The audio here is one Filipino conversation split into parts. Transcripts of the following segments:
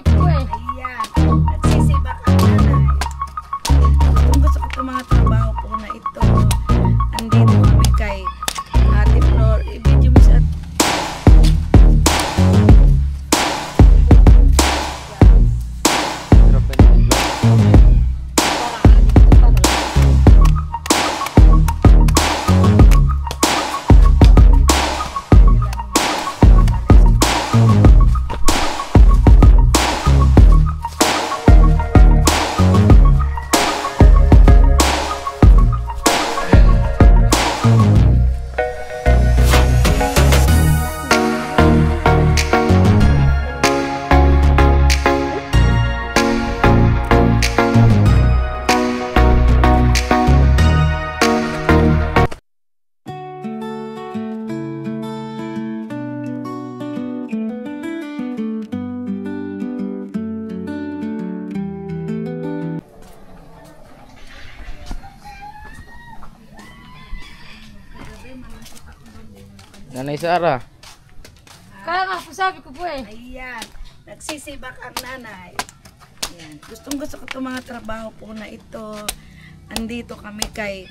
Ayan, nagsisibak ang nanay. Kung gusto ko itong mga trabaho po na ito, andito kami kay Ate Flor. I-video mo sa Nanay Sara. Kaya nga po sabi ko po eh. Ayan, nagsisibak ang nanay. Ayan, gustong gusto ko itong mga trabaho po na ito. Andito kami kay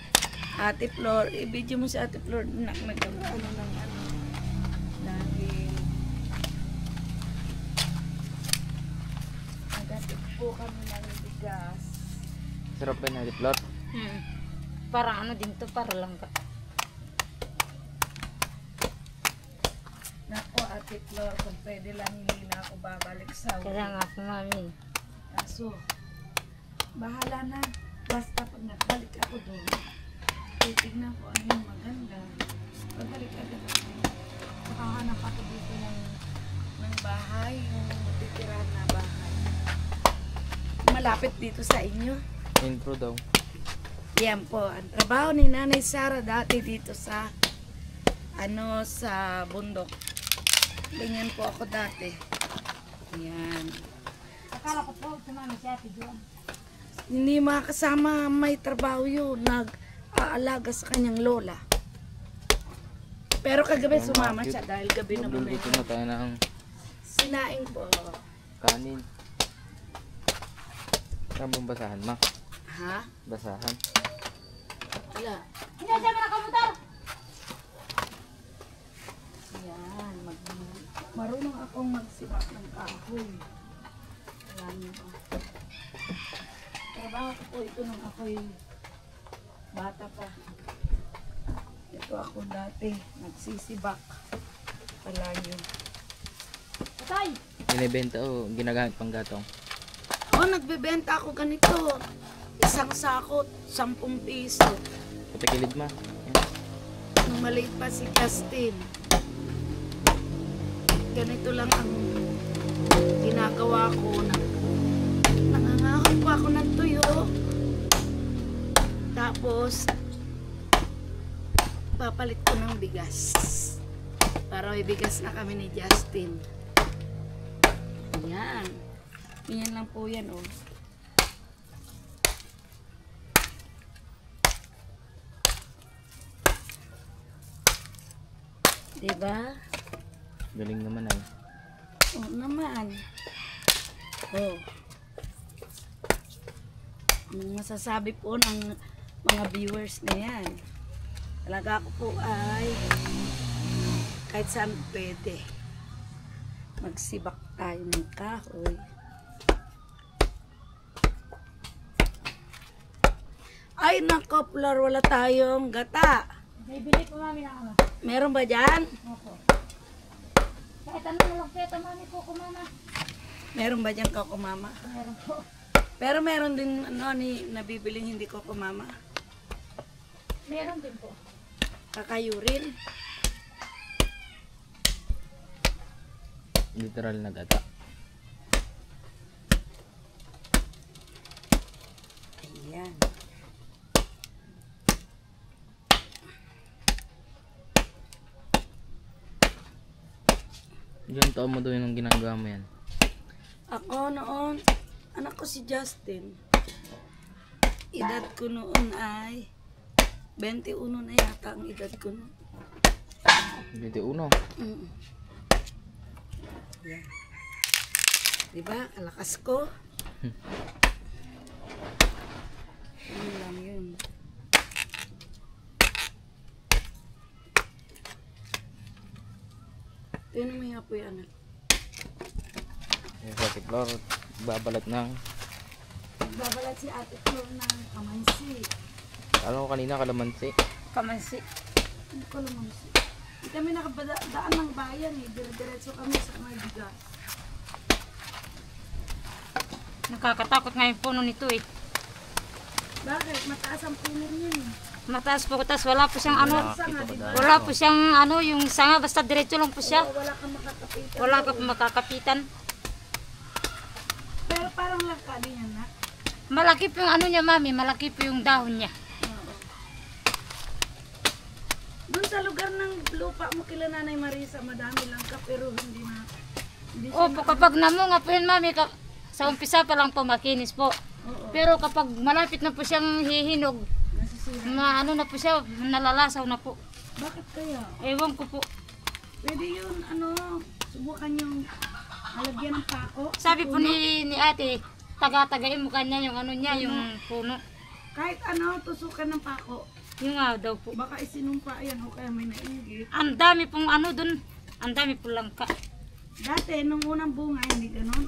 Ate Flor. I-video mo si Ate Flor na nagkakaano ng ano. Dahil nagatid po kami ng bigas. Sarap ba na Flor? Parang ano din to, para lang ka. Naku, Ate Flor, kung pwede lang hindi na ako babalik sa Kaya nga po mami. kaso, bahala na. Basta pag nagbalik ako doon, titignan ko ano yung maganda. Pagbalik agad ako. Makahanap ako dito ng bahay, yung titirahan na bahay. Malapit dito sa inyo. Intro daw. Yan po, ang trabaho ni Nanay Sara dati dito sa sa bundok. Ganyan po ako dati. Yan. Akala ko po, tumami si Ate Juan. Hindi makasama, may trabaho yun. Nag-aalaga sa kanyang lola. Pero kagabi sumama siya dahil gabi na muna Magluluto na tayo ng sinaing po. kanin. Saan bang basahan ma? Ha? Basahan. Wala. Hindi, siya na kamutar! Yan. Marunong akong magsibak ng kahoy. Ayan po. Trabaho ko po ito nung ako'y bata pa. Ito ako dati. Nagsisibak. Palayo. Patay! Binibenta o ginagamit pang gatong. Nagbebenta ako ganito. Isang sakot, 10 piso. Patikilid ma. Yan. Nung maliit pa si Justin. Ganito lang ang ginagawa ko. Nangangahon po ako ng tuyo. Tapos, papalit ko ng bigas. Para may bigas na kami ni Justin. Ayan. Ganyan lang po yan, oh. Diba? Galing naman ay. Oo naman. Oh. Anong masasabi po ng mga viewers na yan? Talaga ako po ay kahit saan pwede. Magsibak tayo ng kahoy. Ay nako, Flor, wala tayong gata. May bili po mami ng ano. Meron ba dyan? Opo. Kahit ano na lang peto mami ko kumama. Meron ba dyan Coco Mama? Meron po. Pero meron din nabibiling hindi Coco Mama. Meron din po. Kakayurin. Literal na gata. Ayan. Ilang taon mo daw yung ginagawa mo yan? Ako noon, anak ko si Justin. Edad ko noon ay 21 na yata ang edad ko noon. 21. Mm. Yan. Diba? Alakas ko. Yun lang yun. Tingnan mo yung apoy, anak. Yung sa tiklor, babalat ng... Nagbabalat si Ate Flor ng kamansi. Alam ko kanina kalamansi. Kamansi. Hindi ko lamansi. Hindi kami nakabadaan ng bayan eh. Dire-diretso kami sa mga bigas. Nakakatakot nga yung puno nito eh. Bakit? Mataas ang puno niya eh. Mataas po, tas wala po siyang ano. Sanga, diba? Wala po siyang ano, yung sanga, basta diretso lang po siya. Oo, wala kang makakapitan. Wala ka po makakapitan. Pero parang langka din yan, ha? Malaki po yung ano niya, mami, malaki po yung dahon niya. Oo. Doon sa lugar ng lupa mo kila Nanay Marisa, madami langka pero hindi na. Hindi siya Opo, kapag namunga po yun, mami, sa umpisa pa lang po makinis po. Oo. Pero kapag malapit na po siyang hihinog, Nasisira. ano na po siya, nalalasaw na po. Bakit kaya? Ewan ko po. Pwede yun, subukan yung halagyan ng pako. Sabi po puno. ni ate, taga-tagain mo kanya yung ano niya, yung puno. Kahit tusukan ng pako. Yung nga daw po. Baka isinumpa yan o kaya may nainggit. Ang dami pong ano dun, ang dami pong langka. Dati, nung unang bunga, hindi ganun.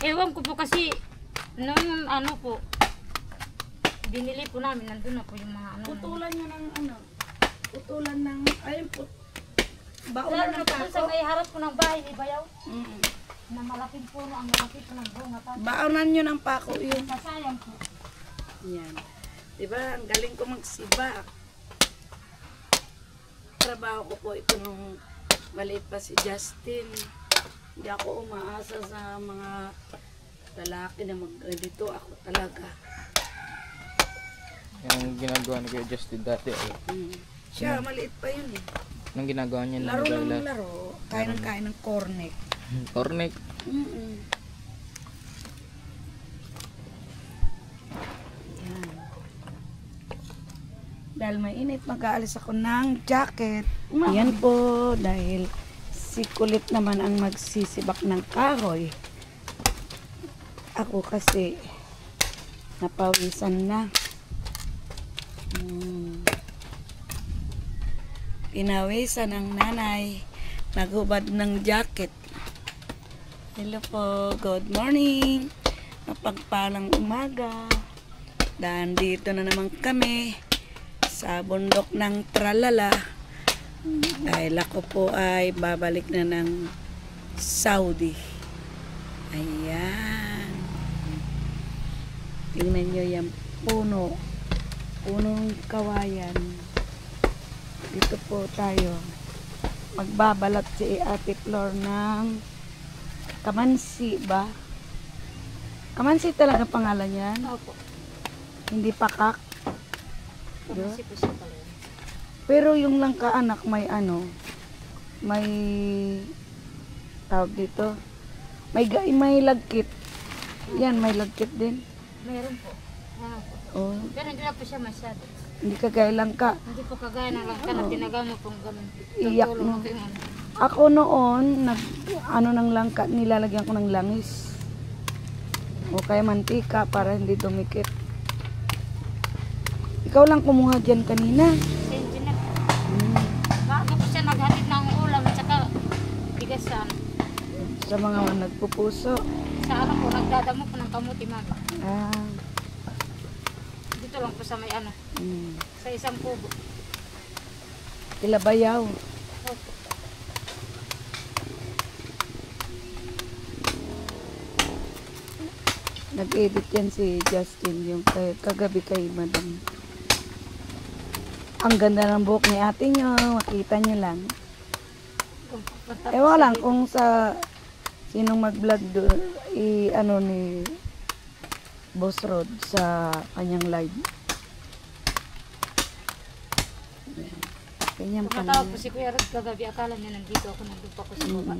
Ewan ko po kasi, nung ano po, binili po namin, nandun na po yung mga ano. Putulan nyo ng putulan ng, ayun, baunan Lalo ng na po dun sa pako. may harap po ng bahay ni Bayaw, Mm. na malaking puno, ang malaki po ng bunga. Tapos Baunan nyo ng pako yun. sasayang po. Yan. Diba, ang galing ko magsiba. Trabaho ko po ito nung maliit pa si Justin. Hindi ako umaasa sa mga lalaki na mag-ganito. Ako talaga. Yung ginagawa ni Kuya Justin dati ay... Siya, maliit pa yun eh. Nung ginagawa niya Laro ng naglalat. laro. Kain ng cornet. Cornet. Yan. Dahil mainit, mag-aalis ako ng jacket. Yan po, dahil si Kulit naman ang magsisibak ng kahoy. Ako kasi napawisan na. Pinawisan ng nanay. Naghubad ng jacket. Hello po, good morning. Mapagpalang umaga. Dahil dito na naman kami sa bundok ng Tralala. Dahil ako po ay babalik na ng Saudi. Ayan. Tingnan nyo yung puno. Punong kawayan. Dito po tayo. Magbabalat si Ate Flor ng kamansi ba? Kamansi talaga pangalan yan? Opo. Hindi pakak. Kamansi po siya pala. Pero yung langka anak may may tawag dito. May lagkit. Yan, may lagkit din. Meron po. Ano po. Oh, Pero hindi na po siya masyado. hindi kagaya langka. Hindi po kagaya ng langka na tinaga mo pong ganun. Iyak Tutulong mo. po yung ano. Ako noon, ng langka, nilalagyan ko ng langis. O kaya mantika para hindi dumikit. Ikaw lang kumuha dyan kanina. Si Engineer. Bago po siya naghatid ng ulam at saka bigas sa ano. Sa mga nagpupuso. Sa ano po, nagdadamo po ng kamuti mami. Ah, Dito lang po sa may ano, sa isang kubo. Ilabayaw. Opo. Nag-edit yan si Justin yung kagabi kay Madam. Ang ganda ng buhok ni ate nyo. Makita nyo lang. Ewan lang kung sa sinong mag-vlog doon, ni Boss Rod sa kanyang live. Kanyang Tumatawag pangalan. po si Kuya Rod kagabi, akala niya nandito ako, nandun pa ko sa baba.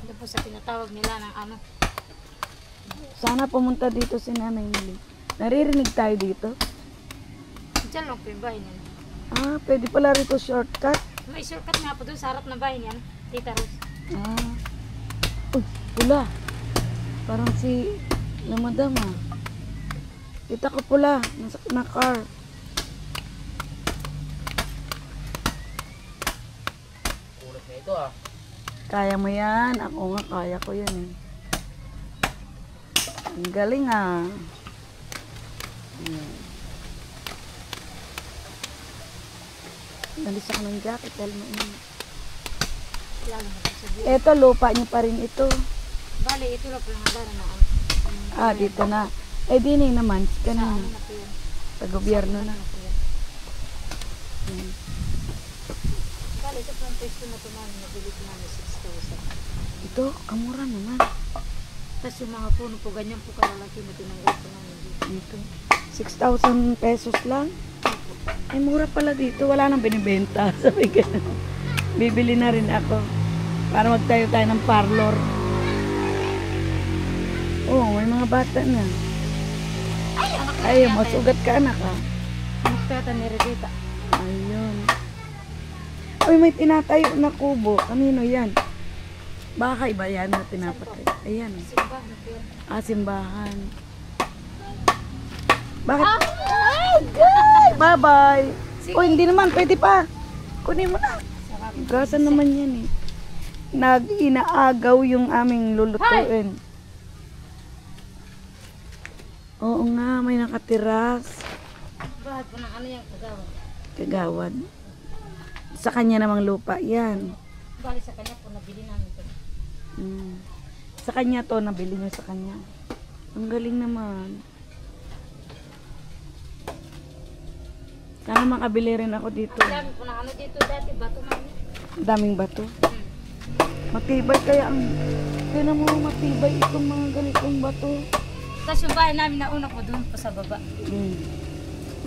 Ito po sa tinatawag nila ng ano. Sana pumunta dito si Nanay Mili. Naririnig tayo dito. Diyan lang po yung bahay niya. Ah, pwede pala rito shortcut. May shortcut nga po doon sa harap ng bahay niyan, Tita Rose. Ah. Uy, Pula. Parang si Lamadam ah. Kita ko pula. Nasa na car. Ulit na ito ah. Kaya mo yan. Ako nga, kaya ko yan eh. Ang galing ah. Ayan. Nalis ako ng jacket dahil mainit. Lalo na po sa biyo. Eto, lupa niyo pa rin ito. Bali, ito lang pala hanggaran na. Ah, dito na. Eh, dining naman. Sa Kanina. ano na po yan? Sa gobyerno na. Ano po yan? Hmm. Bali, ito po ang pesto na ito namin. Nabili ko namin 6,000. Ito, kamura naman. Tapos yung mga puno po, ganyan po kalalaki na tinanggap ko namin dito. Dito. 6,000 pesos lang. Ay, mura pala dito. Wala nang binibenta. Sabi ka bibili na rin ako. Para magtayo tayo ng parlor. Oo, may mga bata na. Ay, masugat ka anak ah. Ano kaya ito ni Rebecca? Ayun. Ay, may tinatayo na kubo. Kanino yan? Bahay ba yan na tinapatay? Ayan. Simbahan na po yan. Ah, simbahan. Bakit? Ay, good! Bye-bye. O, hindi naman. Pwede pa. Kunin mo na. Gasan naman yan eh. Inaagaw yung aming lulutuin. Oo nga, may nakatiras. Bakit po ng ano yung kagawa? Kagawad. Sa kanya namang lupa yan. Bali sa kanya po, nabili namin ito. Mm. Sa kanya to, nabili niyo sa kanya. Ang galing naman. Sana makabili rin ako dito. Dami po ng ano dito dati, bato namin. Daming bato. Matibay kaya ang... Kaya mo matibay itong mga ganitong bato. Tapos yung bahay namin na una po doon po sa baba. Mm.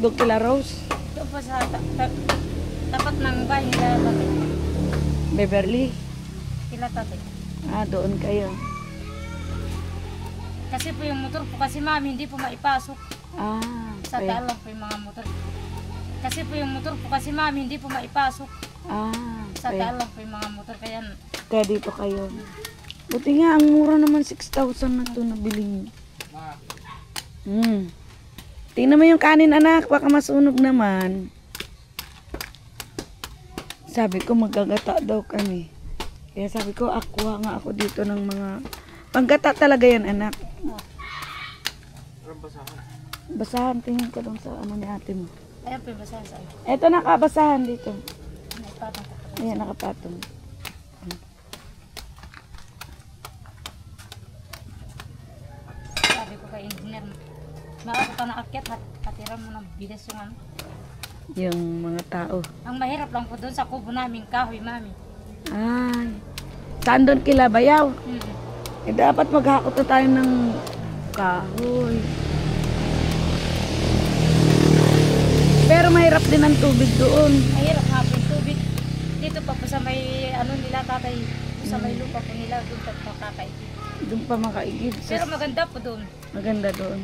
Doon kila Rose, Doon po sa tapat ng bahay nila tatay. Beverly. Kila tatay. Ah, doon kayo. Kasi po yung motor po kasi mami hindi po maipasok. Ah, Sa okay. daan lang po yung mga motor. Kasi po yung motor po kasi mami hindi po maipasok. Ah, Sa okay. daan lang po yung mga motor. Kaya Kaya dito kayo. Buti nga, ang mura naman 6,000 na ito nabili niyo. Hmm. Tingnan mo yung kanin anak, baka masunog naman. Sabi ko magagata daw kami. Kaya sabi ko, akuha nga ako dito ng mga... Panggata talaga yan anak. Basahan, tingin ko doon sa ano ni ate mo. ayan po yung basahan sa akin. Eto nakabasahan dito. Naipatang ko po. Ayan, nakapatong. Sabi ko kay engineer, maako ka naakyat, hatira mo ng bigas yung ano. Yung mga tao. Ang mahirap lang po doon sa kubo namin, kahoy mami. Ay. Saan doon kila Bayaw? Eh, dapat maghakot na tayo ng kahoy. Pero mahirap din ang tubig doon. Mahirap nga po yung tubig. Dito pa po sa may ano nila tatay, sa may lupa po nila, doon pa po kakaigib. Doon pa makaigib. Pero maganda po doon. Maganda doon.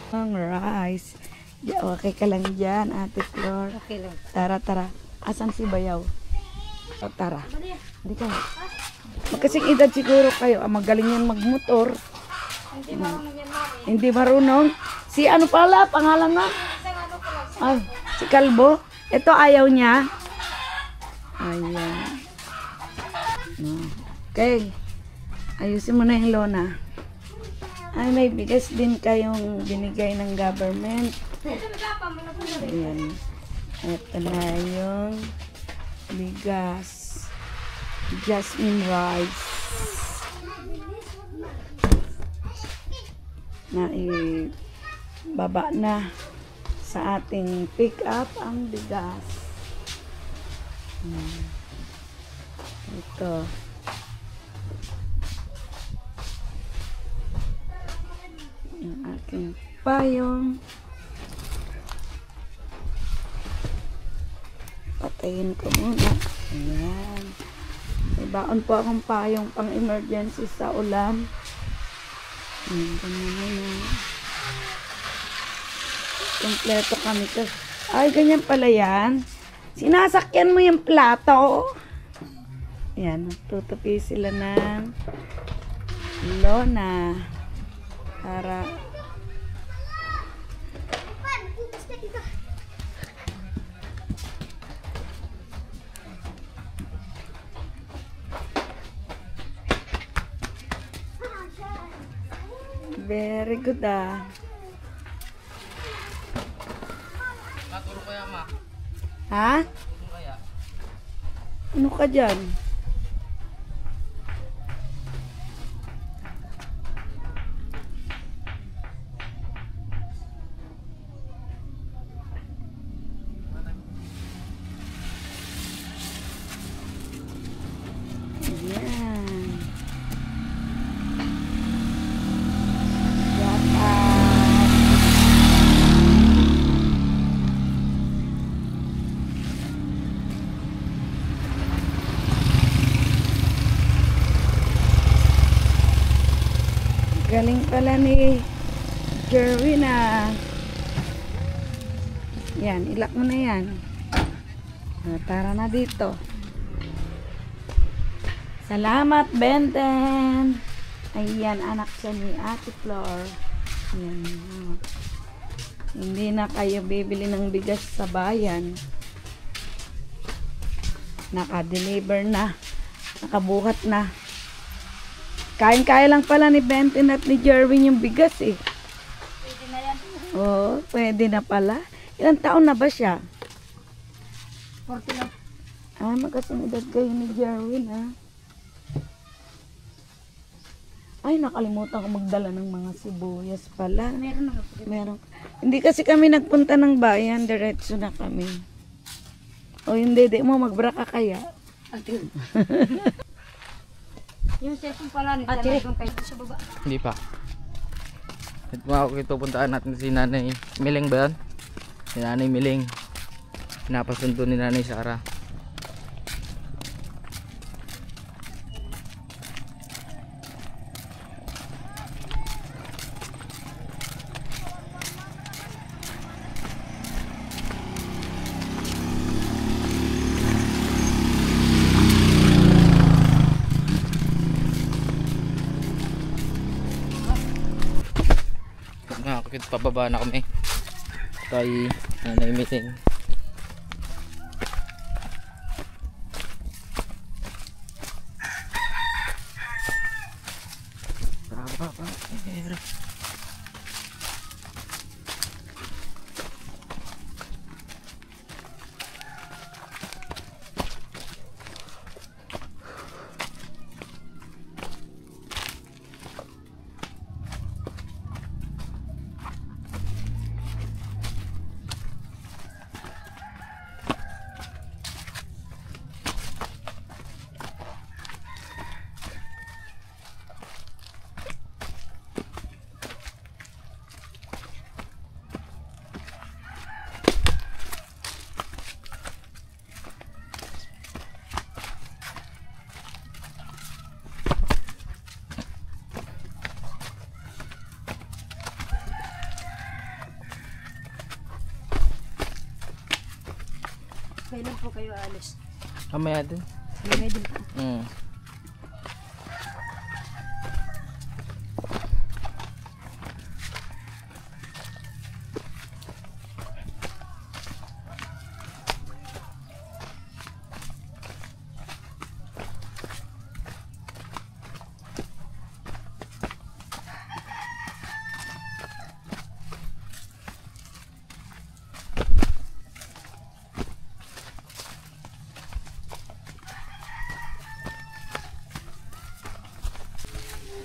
Ang rice. Okay ka lang dyan, Ate Flor. Okay lang. Tara, tara. Asan si Bayaw? O, tara. Hindi ka. Magkasing edad siguro kayo. Magaling yan magmotor. Hindi marunong yan mami. Hindi marunong. Si ano pala, pangalan nga? Isang ano ko lang. Ay, si Kalbo. Ito ayaw niya. Ayan. Okay. Ayusin mo na yung lona. Ay, may bigas din kayong binigay ng government. Ayan. Ito na yung bigas. Jasmine rice. Na baba na sa ating pick up ang bigas. Ito. Yung aking payong. Patayin ko muna. Ayan. May baon po akong payong pang emergency sa ulan. Ganyan muna. Kompleto kami to. Ay, ganyan pala yan. Sinasakyan mo yung plato. Yan, tutupi sila ng lona para very good ah. Matulog kaya, ma? Ha? Tulog kaya? Ano ka dyan? Yan. Galing pala ni Jerwin ah. Yan, ilak mo na yan. Tara na dito. Salamat, Benten. Ayan, anak siya ni Ate Flor. Yan. Oh. Hindi na kayo bibili ng bigas sa bayan. Naka-deliver na. Nakabuhat na. Kain-kaya lang pala ni Benten at ni Jerwin yung bigas eh. Pwede na yan. Oo, pwede na pala. Ilang taon na ba siya? 40 lang. Ah, magkasing edad kayo ni Jerwin ah. Ay, nakalimutan ko magdala ng mga sibuyas pala. Meron na. Meron. Hindi kasi kami nagpunta ng bayan, diretso na kami. O hindi, di mo magbraka kaya. Yung cellphone pala nila nandun kayo sa baba. Hindi pa. At mga pupuntaan natin si Nanay Miling ba yan? Si Nanay Miling. Pinapasundo ni Nanay Sara. Nakakit pababa na kami kay Nanay Miling. Baba. Kailan po kayo alis? Mamaya din. May din po.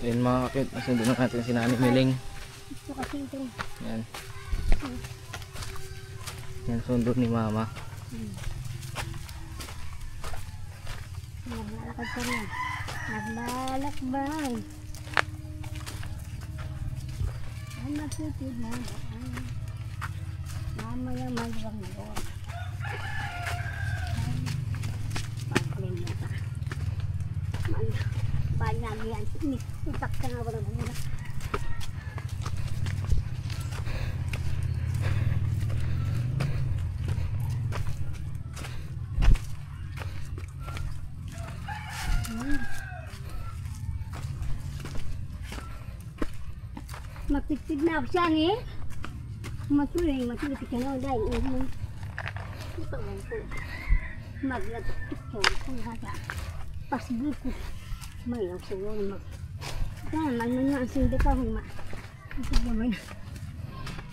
Ayun mga kakit, nasundo na natin si Nanay Miling. Ito kasi ito. Yan. Yan sundo ni Mama. Naglalakad ka rin. Naglalakbay. Ang nasitid na. Mamaya magwang doon. Pagling mo ka. Banyak yan. Itak ka nga wala muna. Mapitid na ako siya eh. Matuloy ka na dahil mo. Ito lang po. Maglatok ko kung hata. Pasbul ko. May lang sa uwan mag. Kaya naman nga ang sindi ka kung ma. Ito naman.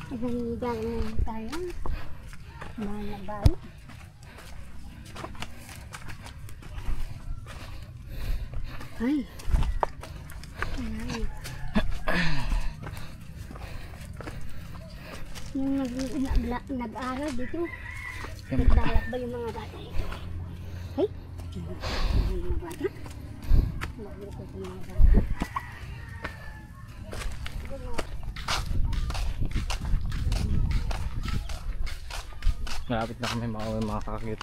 Ito niligan mo tayo. Malabay. Ay. Ay. Yung nag-aaral dito, nagbalak ba yung mga bata dito? Ay, yung mga bata? Nagbalak ko yung mga bata. Malapit na kami makauwi mga kakakit.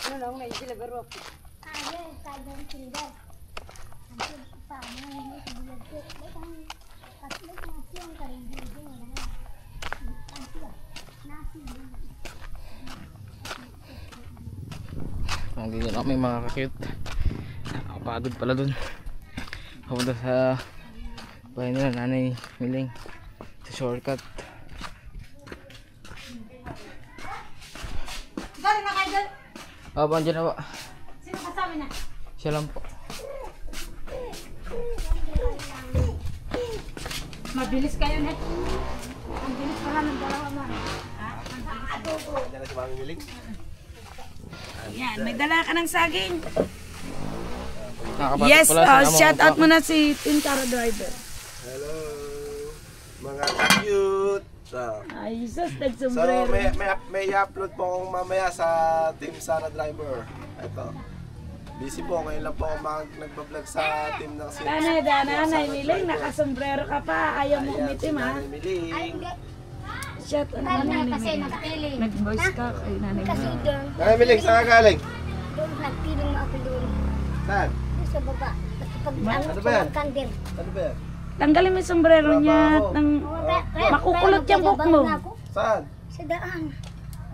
Ano lang na sila baro. Ay, kagawin sila. Ang paano hindi sa bulag ko. Kasi nasi ang karindindi mo na. Nasi. Ang ganyan kami mga kakit. Nakapagod pala dun. Papunta sa bahay nila Nanay Miling. Sa shortcut. Galing na kayo doon. Andyan na ba? Sino kasama na? Siya lang po. Mabilis kayo net. Ang bilis pala ng dalawa man. Diyan na si Mami Miling. Yan, may dala ka ng saging. Nakapasok Yes, pala si Mama shout Mukha. out muna si Team Tara Driver. Hello, mga cute. Ay, sus, So, nag-sombrero. may upload po akong mamaya sa Team Sara Driver. Ito. Busy po. Ngayon lang po ako nagbablog sa team ng Nanay Miling, nakasombrero ka pa. Ayaw mo umitim ha. Mami Miling. Shout out Ay, Nanay kasi Miling. nagpiling. Nag-voice ka kay Nanay Kasi Miling. doon, Mami Miling, saan ka galing? doon nagpiling mo ako doon. Saan? Doon sa baba. Kasi pag Ano ba yan? candle. Ano ba yan? Tanggalin mo yung sombrero niya at nang makukulot yung buhok mo. Saan? Sa daan.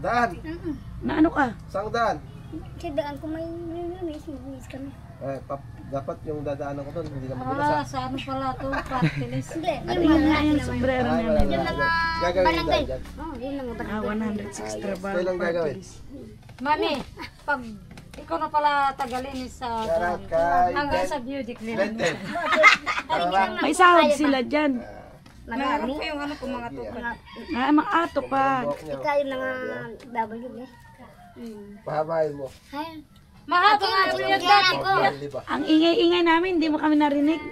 Daan? Na ano ka? Saan daan? Sa daan kung may lumis kami. Dapat yung dadaanan ko doon, hindi naman binasa. Sa ano pala to? Practice. Hindi, At yun nga yung sombrero Ay, niya. wala Nanay. na. Gagawin yung barangay. dyan. Oh, yun lang ang Ah, barangay. 106 trabaho. Kailan gagawin? Mami, pag ikaw na pala tagalinis sa hanggang sa beauty clinic. Blended. May sahod sila dyan. Marami. Yung ano kung mga to. Ah, maato pa. Ikaw yung mga babalik eh. Pahabahin mo. Ay, Mahaba nga po yung dati ko. Di ba? Ang ingay-ingay namin, hindi mo kami narinig.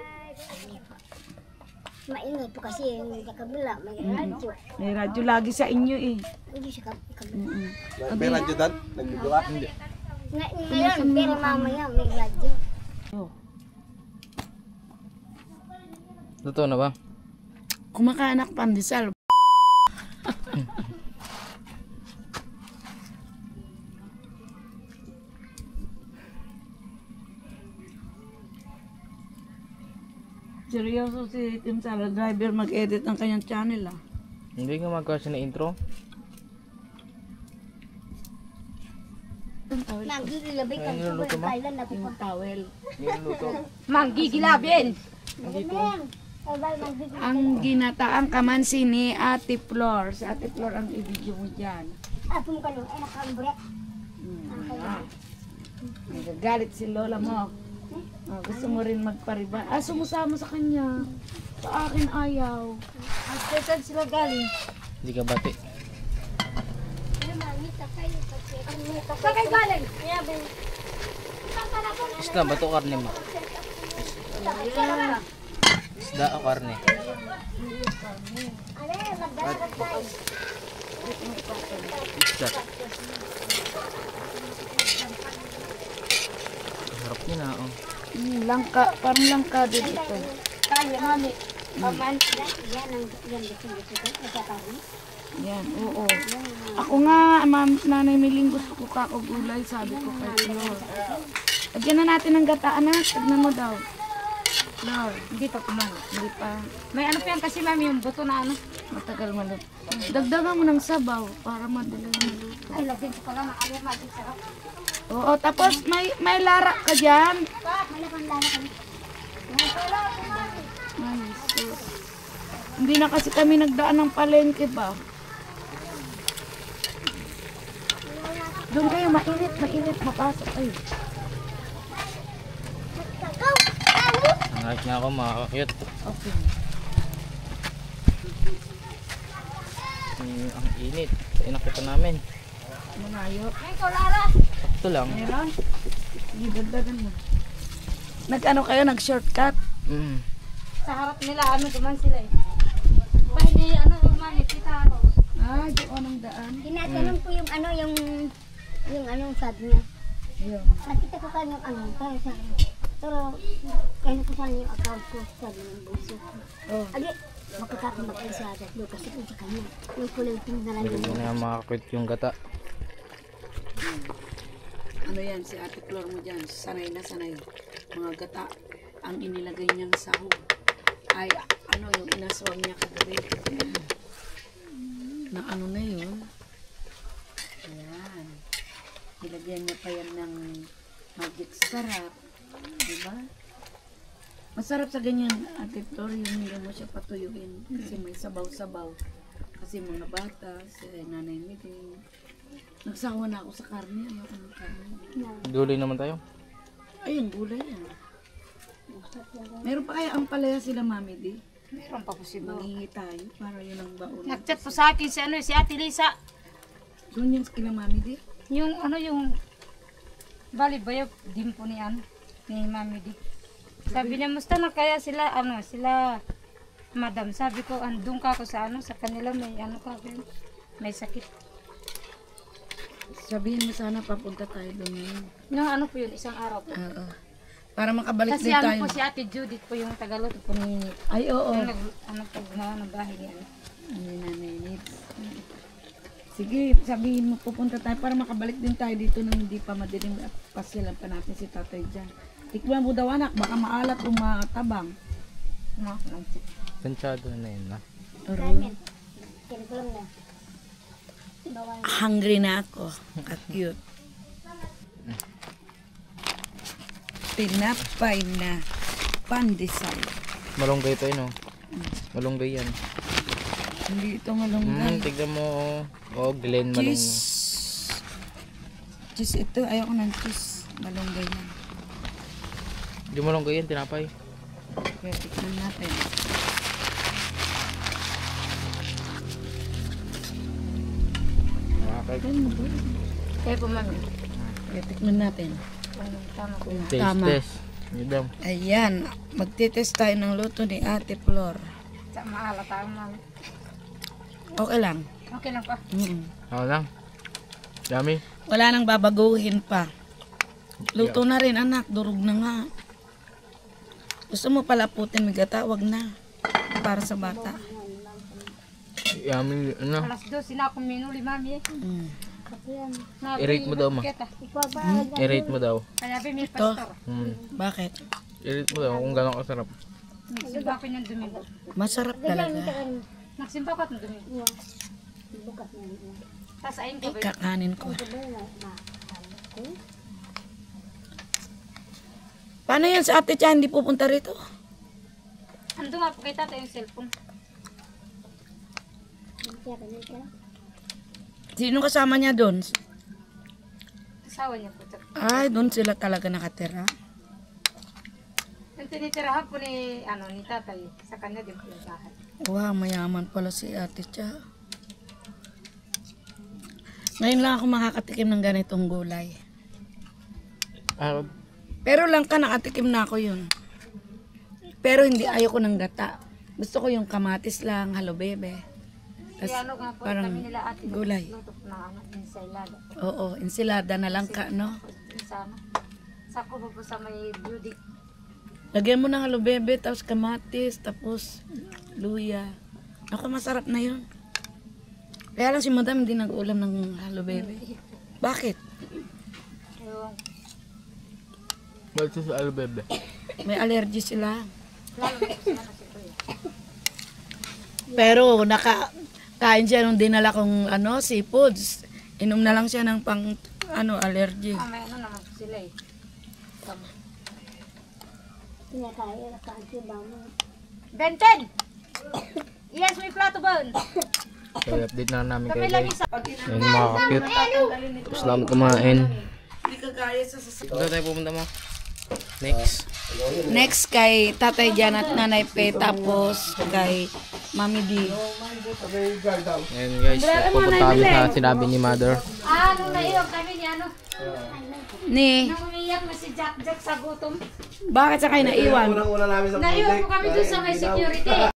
maingay po kasi yung sa kabila, may radyo. May radyo lagi sa inyo eh. Hindi sa kabila. May radyo doon? Nagbibyo ka? Hindi. Ngayon, pero mamaya may radyo. Totoo na ba? Kumakanak pandesal. Seryoso si Tim Sara Driver mag-edit ng kanyang channel ah. Hindi nga magawa siya na intro. Nagigilabay ka Ay, sa niluluto mo? Thailand ako Yung pa. towel. Niluluto. Manggigilabin. Ang ginataang kamansi ni Ate Flor. Si Ate Flor ang i-video mo dyan. Apo mo ka nung, ay nakambre. Nagagalit si Lola mo. Gusto mo rin magpariba. sumusama sa kanya. Sa akin ayaw. Saan sila galing? Hindi ka bati. Saan kayo galing? Isda ba ito karne mo? Isda o karne? Sarap. Sarap yun ah. Oh. Langka, parang langka din ito. Kaya, mami. Paman, yan ang gusto ko. Nagkakaroon. Yan, oo. Ako nga, nanay Miling, gusto ko kako gulay, sabi ko kay Flor. Lagyan na natin ng gata, anak. Tignan mo daw. Flor, Hindi pa kumano. hindi pa May ano pa yan kasi mami, yung buto na ano. matagal maluto. Dagdagan mo ng sabaw para madali maluto. Ay, lagyan ko pala ng alam, mami. Sarap. Oo, tapos may lara ka dyan. Malapang lala kami. Ay, sus. Hindi na kasi kami nagdaan ng palengke ba? Doon kayo, mainit, mapasok kayo. Nangayat nga ako makakakyat. Okay. Ang init. Sa inakita namin. Malayo. Ito lang. Meron? Sige, dagdagan mo. Nag-ano kayo, nag-shortcut? Mm. Sa harap nila, ano duman sila eh. Pa hindi, ano mami, kita ano. Ah, doon ang daan. Tinatanong ko yung ano, yung anong sabi niya. Ayun. Nakita ko kayo yung ano, kaya sa pero kaya ko sana yung account ko, sabi ng bunso ko. Oh. Agi, makakapin mo kayo sa agat, kasi kung sa kanya, yung kulay pink na lang Hindi yun. na makakwit yung gata. Ano yan, si Ate Flor mo dyan, sanay na sanay. Mga gata, ang inilagay niyang sahog. Ay, ano yung inaswang niya kagabi. Na ano na yun? Ayan. Nilagyan niya pa yan ng magic sarap. Diba? Masarap sa ganyan, Ate Flor, yung hindi mo siya patuyuin. Kasi may sabaw-sabaw. Kasi mga bata, si Nanay Miling. Nagsawa na ako sa karne. Ayoko ng karne. Gulay naman tayo. Ayun, gulay yan. Meron pa kaya ang palaya sila, Mami Di? Meron pa po si Bo. Maghingi tayo para yun ang baon. Nag-chat po sa akin si ano, si Ate Lisa. Doon yan kila Mami Di? Yung ano yung bali bayo din po ni ano, ni Mami Di. Sabi niya, musta na kaya sila, ano, sila madam. Sabi ko, andun ka ako sa ano, sa kanila may ano ka, may sakit. Sabihin mo sana papunta tayo doon ngayon. Yung ano po yun, isang araw po. Oo. Para makabalik Kasi din ano tayo. po si Ate Judith po yung Tagalog po ni, Ay, oo. yung ano po na ng bahay niya. Ano yung Nanay Nits? Sige, sabihin mo pupunta tayo para makabalik din tayo dito nang hindi pa madilim at pasyalan pa natin si tatay dyan. Tikman mo daw anak, baka maalat o matabang. No, Sansyado na yun na. Ramen. Kaya ko lang na. Bawal. Hungry na ako. Cute. Tinapay na pandesal. Malunggay pa yun oh. Malunggay yan. Hindi ito malunggay. Tignan mo. Oh, Glen malunggay. Cheese. Cheese ito. Ayoko ng cheese. Malunggay yan. Hindi malunggay yan, tinapay. Kaya tikman natin. Makakakwit. Ano ba? kaya po Mami. Kaya tikman natin. Tama po. Taste Tama. test. Yun daw. Ayan. Magtitest tayo ng luto ni Ate Flor. Sa maalat tayo Mami. Okay lang. Okay lang pa. Ako lang. Dami. Wala nang babaguhin pa. Luto na rin anak. Durog na nga. Gusto mo palaputin may gata? Wag na. Para sa bata. Yummy. Ano? Alas 2 na akong minuli Mami eh. I-rate mo daw, ma. I-rate mo daw. Kaya may Ito. pastor. Bakit? I-rate mo daw kung gano'ng kasarap. Nagsimba ko yung Domingo. Masarap talaga. Nagsimba ko ng Domingo. Tapos ayun ko ba yun? Kakanin ko. Paano yan sa ate Chan? Hindi pupunta rito? Ando nga po kay tata yung cellphone. Sino kasama niya doon? Asawa niya po. Ay, doon sila talaga nakatira. Yung tinitirahan po ni, ano, ni tatay, sa kanya din po yung bahay. Wow, mayaman pala si ate Cha. Ngayon lang ako makakatikim ng ganitong gulay. Ah, Pero lang ka, nakatikim na ako yun. Pero hindi, ayoko ng gata. Gusto ko yung kamatis lang, halo bebe. Kaya ano nga po parang kami nila ate. gulay. Luto ng ano, ensaylada. Oo, ensilada na lang ka, no? Sa ano. Sako po sa may beauty. Lagyan mo ng halubebe, tapos kamatis, tapos luya. Ako, masarap na yun. Kaya lang si madam hindi nag-ulam ng halubebe. Bakit? Yung Balsa sa albebe. May allergy sila. lalo na po sila kasi kuya. Pero kain siya nung dinala kong seafoods. Inom na lang siya ng pang allergy. May ano naman po sila eh. Tama. Pinakaya na kaagyo ba mo? Benten! Yes, may plato ba? So, update na namin Kami kayo lagi guys. sa... Ayun mga ka-cute. Tapos namin kumain. Hindi kagaya sa Saan tayo pupunta mo? Next. Next kay Tatay Jan at Nanay Pe, tapos kay Mami D. Ngayon guys, pupunta kami sa sinabi ni Mother. Nung naiyak kami ni ano? Ni, Nung umiyak na si Jack Jack sa gutom. bakit sa kayo naiwan? Unang-una namin sa Naiwan po kami doon sa may security.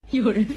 Yun.